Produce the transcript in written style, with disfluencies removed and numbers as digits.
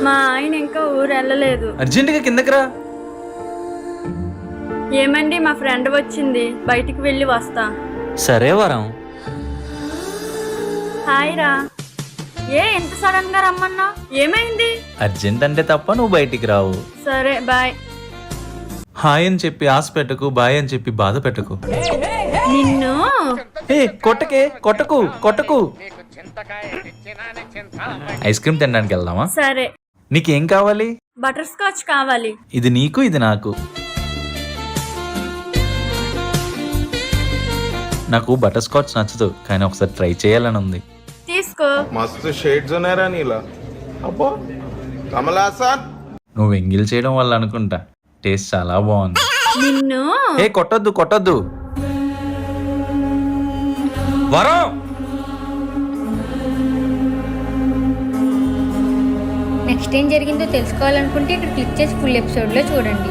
మా ఆయన ఇంకా ఊరు వెళ్ళలేదు. అర్జెంటుగా కిందకి రా. ఏమండి, మా ఫ్రెండ్ వచ్చింది, బయటికి వెళ్ళి వస్తా. సరే వరం. హాయ్ రా. ఎంత సడన్ గా రమ్మన్నా? ఏమైంది? అర్జెంట్ అంటే తప్ప నువ్వు బయటికి రావు. సరే బాయ్. హాయ్ అని చెప్పి ఆశ పెట్టకు, బాయ్ అని చెప్పి బాధ పెట్టకు. నిన్ను కొట్టకే, కొట్టకు కొట్టకు. ఐస్ క్రీమ్ తినడానికి వెళ్దామా? సరే. నీకేం కావాలి? బటర్ స్కాచ్ కావాలి. ఇది నీకు, ఇది నాకు. నాకు బటర్ స్కాచ్ నచ్చదు, కానీ ఒకసారి ట్రై చేయాలని ఉంది. తీసుకో. మస్తు షేడ్స్ ఉన్నాయరా నీలా. అబ్బో కమల్ హాసన్. నువ్వు ఎంగిల్ చేయడం వల్ల అనుకుంటా, టేస్ట్ చాలా బాగుంది. నిన్ను కొట్టొద్దు కొట్టొద్దు. వరం. నెక్స్ట్ ఏం జరిగిందో తెలుసుకోవాలనుకుంటే ఇక్కడ క్లిక్ చేసి ఫుల్ ఎపిసోడ్లో చూడండి.